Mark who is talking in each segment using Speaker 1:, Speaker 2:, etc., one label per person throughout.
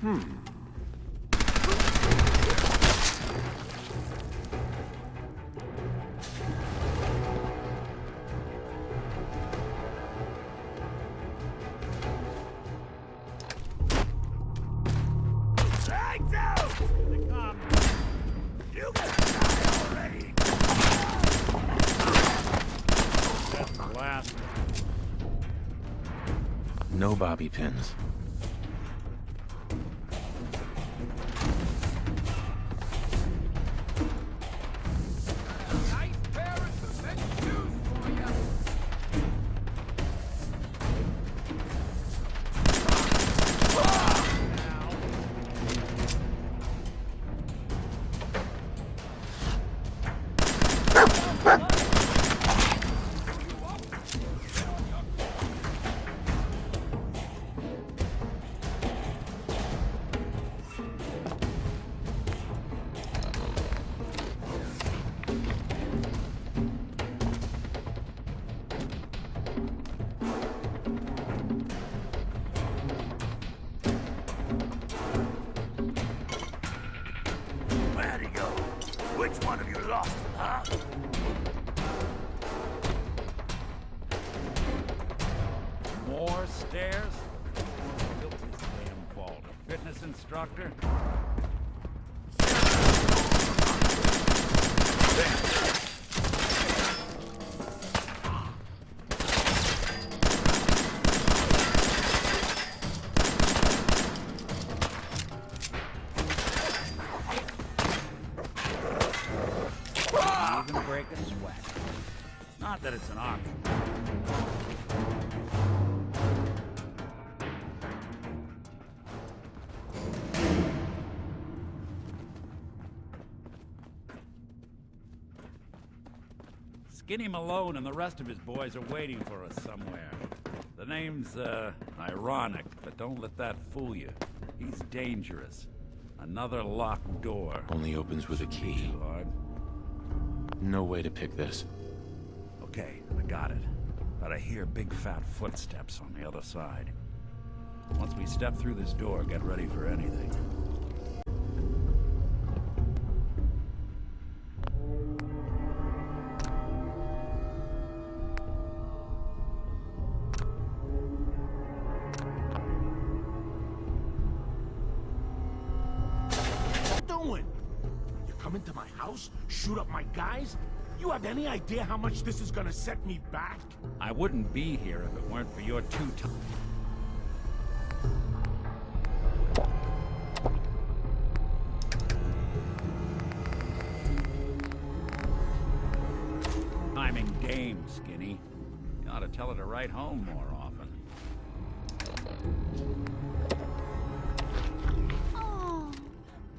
Speaker 1: Lights out! Here they come. You gotta die already! That's the last one.
Speaker 2: No bobby pins.
Speaker 1: Nice pair of cement shoes for you. Where'd he go? Which one of you lost him, huh? More stairs? Who built this damn vault? A fitness instructor? Even break a sweat. Not that it's an option. Skinny Malone and the rest of his boys are waiting for us somewhere. The name's, ironic, but don't let that fool you. He's dangerous. Another locked door.
Speaker 2: Only opens with a key.
Speaker 1: Too hard.
Speaker 2: No way to pick this.
Speaker 1: Okay, I got it. But I hear big fat footsteps on the other side. Once we step through this door, get ready for anything.
Speaker 3: Doing? You come into my house, shoot up my guys? You have any idea how much this is gonna set me back?
Speaker 1: I wouldn't be here if it weren't for your timing game, Skinny. You ought to tell her to write home more often.
Speaker 4: Oh,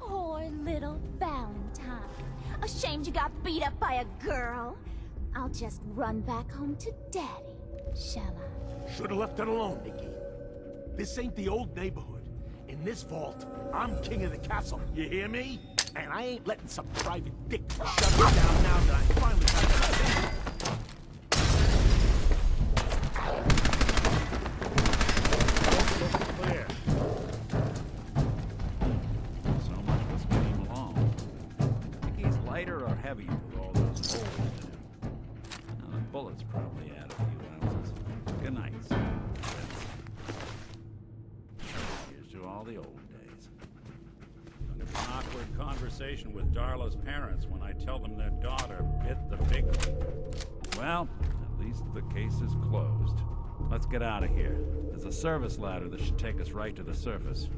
Speaker 4: poor little Valentine. Ashamed you got beat up by a girl. I'll just run back home to Daddy, shall I?
Speaker 3: Should've left it alone, Nikki. This ain't the old neighborhood. In this vault, I'm king of the castle, you hear me? And I ain't letting some private dick shut me down now that I finally got it.
Speaker 1: Clear. So much for Skinny Malone. Think he's lighter or heavier with all those holes in him? Now, the bullets probably add a few ounces. Good night, son. Here's to all the old days. Gonna be an awkward conversation with Darla's parents when I tell them their daughter bit the big one. Well, at least the case is closed. Let's get out of here. There's a service ladder that should take us right to the surface.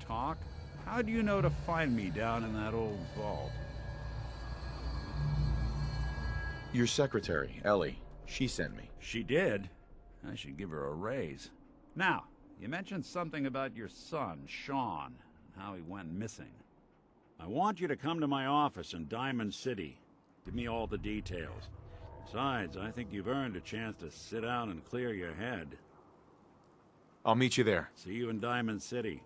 Speaker 1: talk? How do you know to find me down in that old vault?
Speaker 5: Your secretary, Ellie. She sent me.
Speaker 1: She did? I should give her a raise. Now, you mentioned something about your son, Sean, and how he went missing. I want you to come to my office in Diamond City. Give me all the details. Besides, I think you've earned a chance to sit down and clear your head.
Speaker 5: I'll meet you there.
Speaker 1: See you in Diamond City.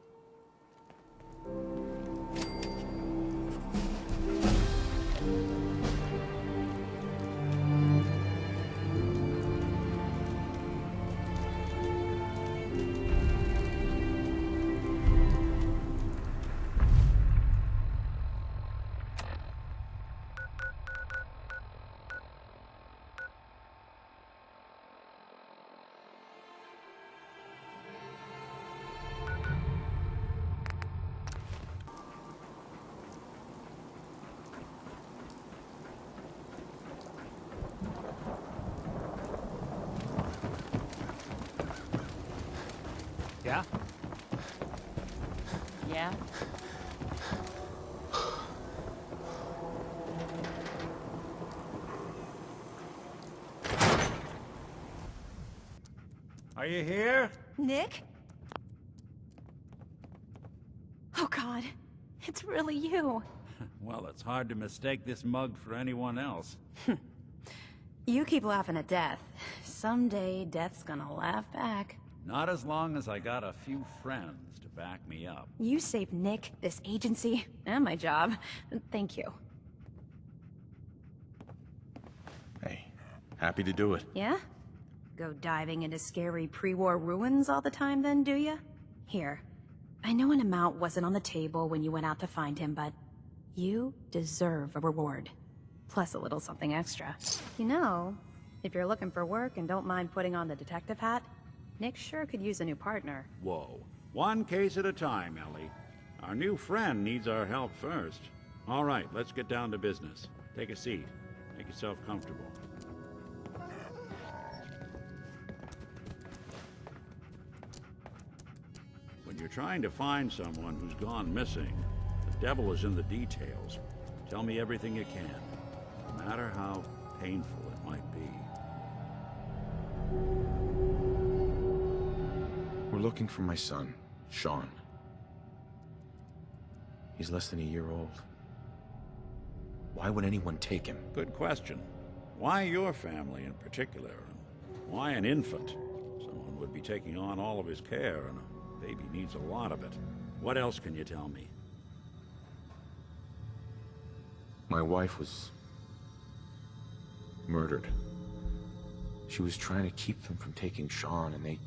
Speaker 6: Yeah? Yeah?
Speaker 1: Are you here?
Speaker 7: Nick? Oh God, it's really you.
Speaker 1: Well, it's hard to mistake this mug for anyone else.
Speaker 7: You keep laughing at death. Someday, death's gonna laugh back.
Speaker 1: Not as long as I got a few friends to back me up.
Speaker 7: You saved Nick, this agency, and my job. Thank you.
Speaker 5: Hey, happy to do it.
Speaker 7: Yeah? Go diving into scary pre-war ruins all the time then, do ya? Here. I know an amount wasn't on the table when you went out to find him, but you deserve a reward. Plus a little something extra. You know, if you're looking for work and don't mind putting on the detective hat, Nick sure could use a new partner.
Speaker 1: Whoa. One case at a time, Ellie. Our new friend needs our help first. All right, let's get down to business. Take a seat. Make yourself comfortable. When you're trying to find someone who's gone missing, the devil is in the details. Tell me everything you can, no matter how painful it might be.
Speaker 5: We're looking for my son, Sean. He's less than a year old. Why would anyone take him?
Speaker 1: Good question. Why your family in particular? And why an infant? Someone would be taking on all of his care, and a baby needs a lot of it. What else can you tell me?
Speaker 5: My wife was murdered. She was trying to keep them from taking Sean, and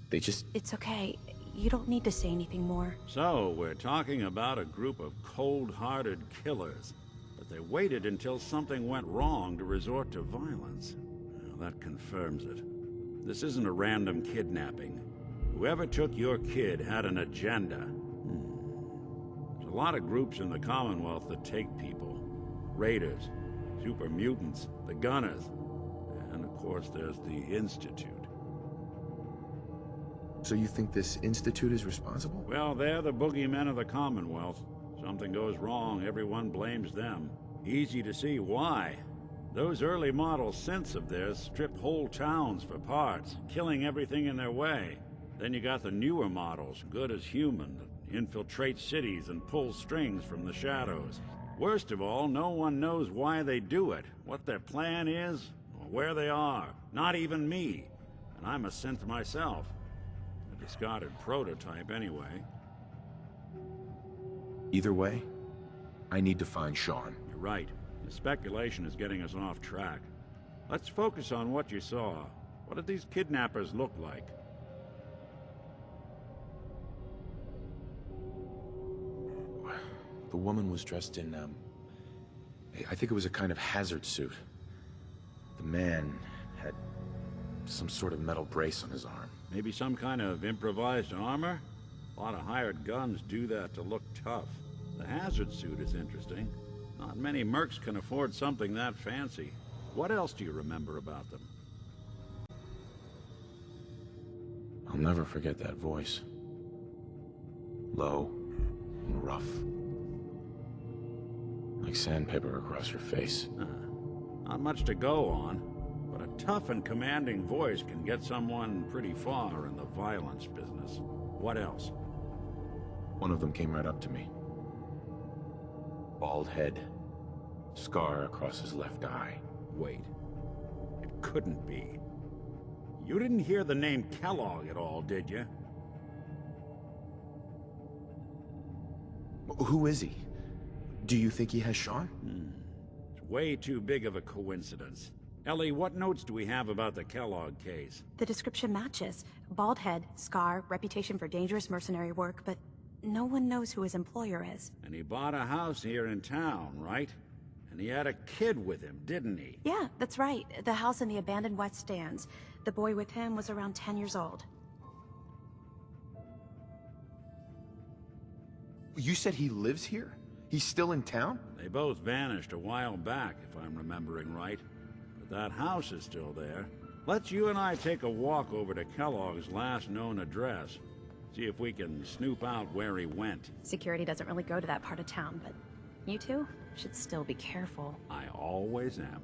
Speaker 5: they just...
Speaker 7: It's okay. You don't need to say anything more.
Speaker 1: So, we're talking about a group of cold-hearted killers, but they waited until something went wrong to resort to violence. Well, that confirms it. This isn't a random kidnapping. Whoever took your kid had an agenda. There's a lot of groups in the Commonwealth that take people. Raiders, super mutants, the Gunners, and of course there's the Institute.
Speaker 5: So you think this Institute is responsible?
Speaker 1: Well, they're the boogeymen of the Commonwealth. Something goes wrong, everyone blames them. Easy to see why. Those early model synths of theirs strip whole towns for parts, killing everything in their way. Then you got the newer models, good as human, that infiltrate cities and pull strings from the shadows. Worst of all, no one knows why they do it, what their plan is, or where they are. Not even me. And I'm a synth myself. A discarded prototype anyway.
Speaker 5: Either way, I need to find Sean.
Speaker 1: You're right. The speculation is getting us off track. Let's focus on what you saw. What did these kidnappers look like?
Speaker 5: The woman was dressed in, I think it was a kind of hazard suit. The man had some sort of metal brace on his arm.
Speaker 1: Maybe some kind of improvised armor? A lot of hired guns do that to look tough. The hazard suit is interesting. Not many mercs can afford something that fancy. What else do you remember about them?
Speaker 5: I'll never forget that voice. Low and rough. Like sandpaper across your face.
Speaker 1: Not much to go on, but a tough and commanding voice can get someone pretty far in the violence business. What else?
Speaker 5: One of them came right up to me. Bald head. Scar across his left eye.
Speaker 1: Wait. It couldn't be. You didn't hear the name Kellogg at all, did you?
Speaker 5: Who is he? Do you think he has Sean?
Speaker 1: It's way too big of a coincidence. Ellie, what notes do we have about the Kellogg case?
Speaker 7: The description matches. Bald head, scar, reputation for dangerous mercenary work, but no one knows who his employer is.
Speaker 1: And he bought a house here in town, right? And he had a kid with him, didn't he?
Speaker 7: Yeah, that's right. The house in the abandoned West Stands. The boy with him was around 10 years old.
Speaker 5: You said he lives here? He's still in town?
Speaker 1: They both vanished a while back, if I'm remembering right. But that house is still there. Let's you and I take a walk over to Kellogg's last known address. See if we can snoop out where he went.
Speaker 7: Security doesn't really go to that part of town, but you two should still be careful.
Speaker 1: I always am.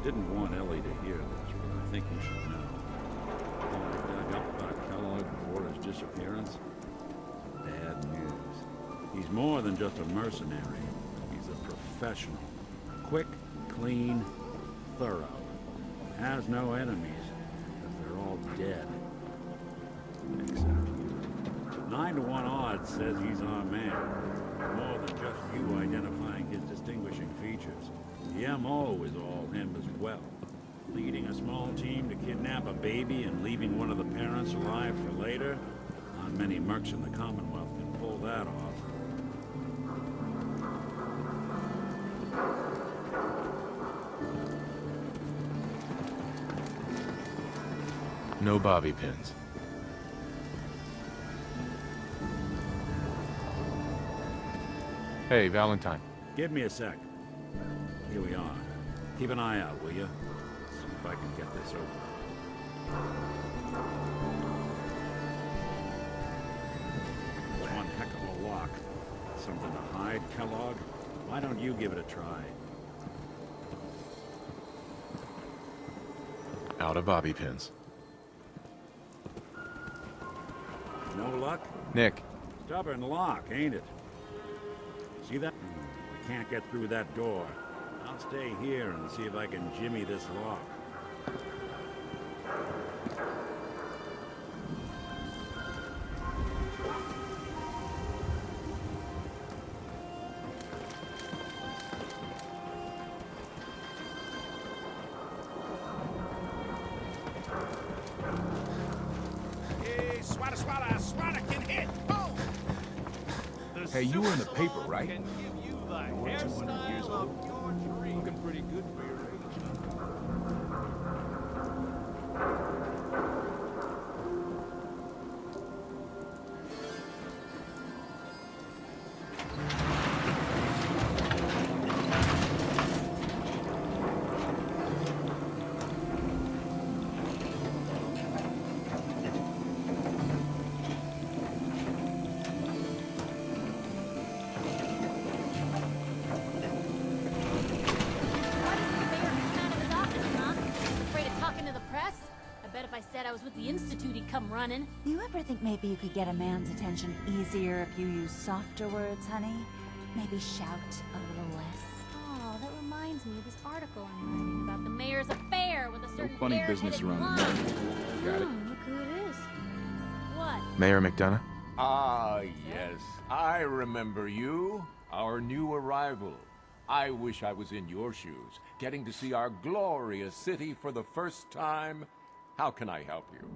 Speaker 1: Didn't want Ellie to hear this, but I think you should know. All I dug up about Kellogg before his disappearance? Bad news. He's more than just a mercenary. He's a professional. Quick, clean, thorough. Has no enemies, because they're all dead. Except you. 9 to 1 odds says he's our man. More than just you identifying his distinguishing features. The M.O. is all him as well. Leading a small team to kidnap a baby and leaving one of the parents alive for later? Not many mercs in the Commonwealth can pull that off.
Speaker 2: No bobby pins. Hey, Valentine.
Speaker 1: Give me a sec. Here we are. Keep an eye out, will you? See if I can get this open. It's one heck of a lock. Something to hide, Kellogg? Why don't you give it a try?
Speaker 2: Out of bobby pins.
Speaker 1: No luck?
Speaker 2: Nick,
Speaker 1: Stubborn lock, ain't it? See that? We can't get through that door. I'll stay here and see if I can jimmy this lock.
Speaker 3: Hey, swata, swata, swata can hit. Boom!
Speaker 8: Hey, you were in the paper, right?
Speaker 3: Can give you the hairstyle of your dreams. Looking pretty good for your age.
Speaker 4: Why doesn't the mayor come out of his office, huh? Afraid of talking to the press? I bet if I said I was with the Institute, he'd come running.
Speaker 9: Do you ever think maybe you could get a man's attention easier if you use softer words, honey? Maybe shout a little less.
Speaker 4: Oh, that reminds me of this article I'm writing about the mayor's affair with a certain
Speaker 8: funny business
Speaker 4: airheaded
Speaker 8: around
Speaker 4: blonde.
Speaker 8: here. Got it.
Speaker 4: Look who it is. What?
Speaker 2: Mayor McDonough?
Speaker 8: Ah, yes. I remember you. Our new arrival. I wish I was in your shoes, getting to see our glorious city for the first time. How can I help you?